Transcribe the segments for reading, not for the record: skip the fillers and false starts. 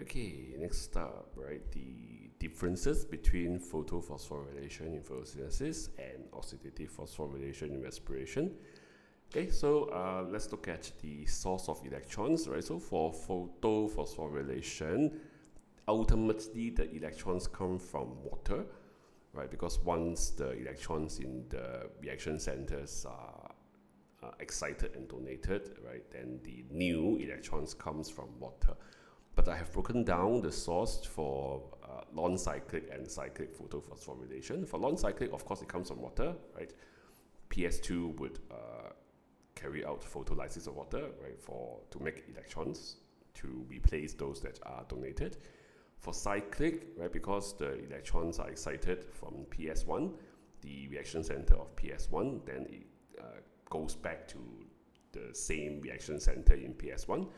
Okay, next up, right, the differences between photophosphorylation in photosynthesis and oxidative phosphorylation in respiration. Okay, so let's look at the source of electrons, right? So for photophosphorylation, ultimately the electrons come from water, right? Because once the electrons in the reaction centers are excited and donated, right, then the new electrons comes from water. But I have broken down the source for non-cyclic and cyclic photophosphorylation. For non-cyclic, of course, it comes from water, right? PS2 would carry out photolysis of water, right, to make electrons to replace those that are donated. For cyclic, right, because the electrons are excited from PS1, the reaction center of PS1, then it goes back to the same reaction center in PS1.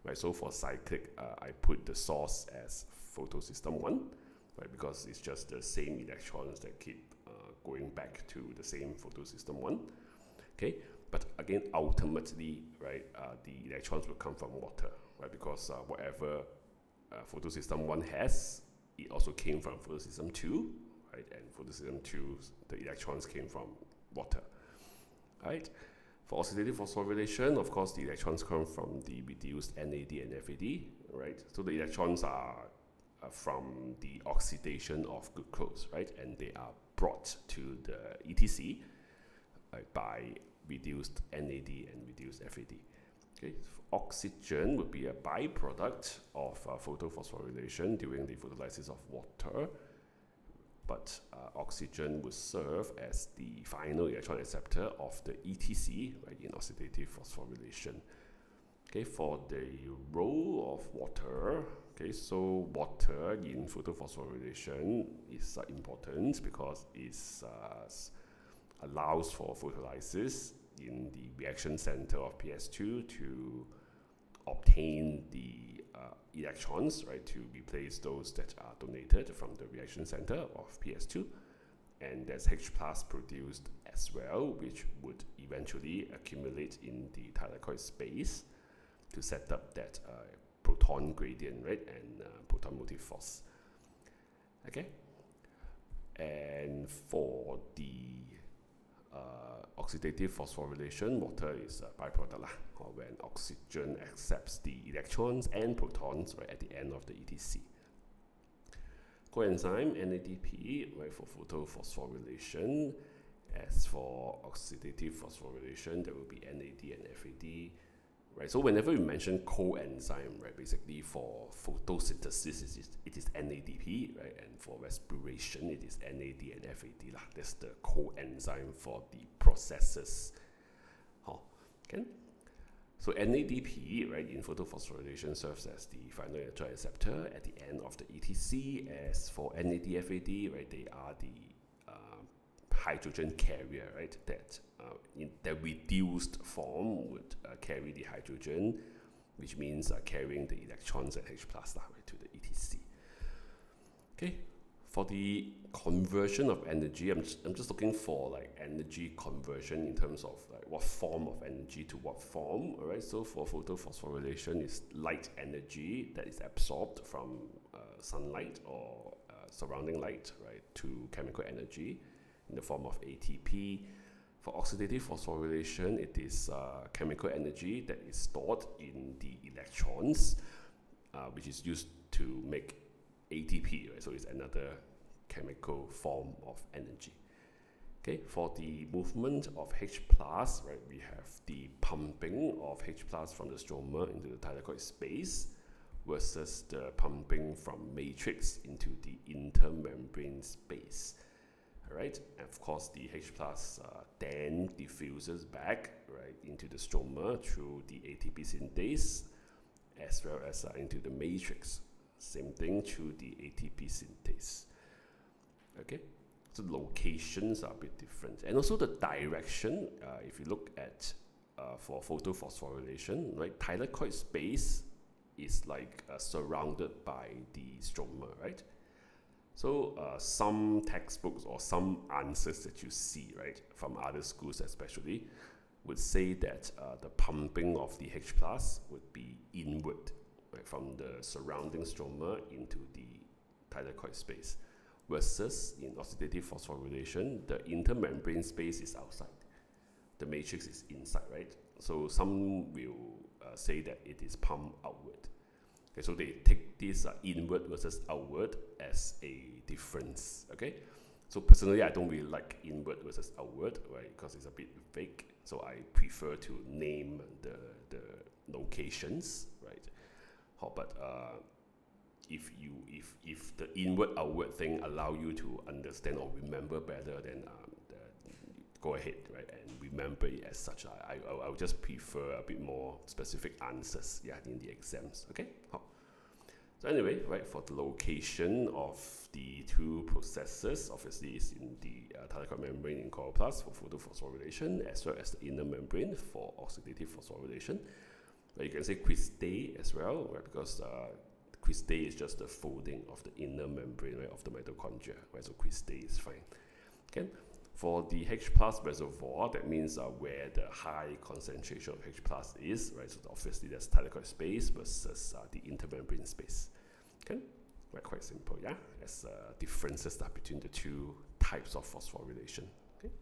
Right, so for cyclic, I put the source as photosystem 1, right, because it's just the same electrons that keep going back to the same photosystem 1. Okay, but again, ultimately, right, the electrons will come from water, right, because whatever photosystem 1 has, it also came from photosystem 2, right, and photosystem 2, the electrons came from water, right. For oxidative phosphorylation, of course, the electrons come from the reduced NAD and FAD, right? So the electrons are from the oxidation of glucose, right? And they are brought to the ETC by reduced NAD and reduced FAD. Okay, oxygen would be a byproduct of photophosphorylation during the photolysis of water. But oxygen would serve as the final electron acceptor of the ETC, right, in oxidative phosphorylation. Okay, for the role of water, okay, so water in photophosphorylation is important because it allows for photolysis in the reaction center of PS2 to obtain the electrons, right, to replace those that are donated from the reaction center of PS2, and there's H plus produced as well, which would eventually accumulate in the thylakoid space to set up that proton gradient, right, and proton motive force. Okay, and for the oxidative phosphorylation, water is a byproduct or when oxygen accepts the electrons and protons, right, at the end of the ETC. Coenzyme NADP, right, for photophosphorylation. As for oxidative phosphorylation, there will be NAD and FAD. Right, so whenever we mention coenzyme, right, basically for photosynthesis it is NADP, right, and for respiration it is NAD and FAD lah. That's the coenzyme for the processes. Okay. So NADP, right, in photophosphorylation serves as the final electron acceptor at the end of the ETC. As for NAD/FAD, right, they are the hydrogen carrier, right, that in the reduced form would carry the hydrogen, which means carrying the electrons at H plus, right, to the ETC. Okay, for the conversion of energy, I'm just looking for like energy conversion in terms of like what form of energy to what form. All right, so for photophosphorylation is light energy that is absorbed from sunlight or surrounding light, right, to chemical energy in the form of ATP. For oxidative phosphorylation, it is chemical energy that is stored in the electrons, which is used to make ATP, right? So it's another chemical form of energy. Okay, for the movement of H plus, right, we have the pumping of H plus from the stroma into the thylakoid space versus the pumping from matrix into the intermembrane space. Right, and of course the H plus then diffuses back, right, into the stroma through the ATP synthase as well as into the matrix. Same thing through the ATP synthase. Okay, so the locations are a bit different, and also the direction. If you look at for photophosphorylation, right, thylakoid space is like surrounded by the stroma, right? So some textbooks or some answers that you see, right, from other schools especially, would say that the pumping of the H plus would be inward, right, from the surrounding stroma into the thylakoid space, versus in oxidative phosphorylation, the intermembrane space is outside. The matrix is inside, right? So some will say that it is pumped outward. Okay, so they take this inward versus outward as a difference. Okay, so personally, I don't really like inward versus outward, right? Because it's a bit vague. So I prefer to name the locations, right? But if the inward outward thing allow you to understand or remember better, then go ahead, right, and remember it as such. I would just prefer a bit more specific answers, yeah, in the exams. Okay. So anyway, right, for the location of the two processes, obviously is in the thylakoid membrane in chloroplast for photophosphorylation, as well as the inner membrane for oxidative phosphorylation. But you can say cristae as well, right, because cristae is just the folding of the inner membrane, right, of the mitochondria, right? So cristae is fine. Okay. For the H plus reservoir, that means where the high concentration of H plus is, right? So obviously there's thylakoid space versus the intermembrane space. Okay, right, quite simple, yeah? As differences between the two types of phosphorylation. Okay.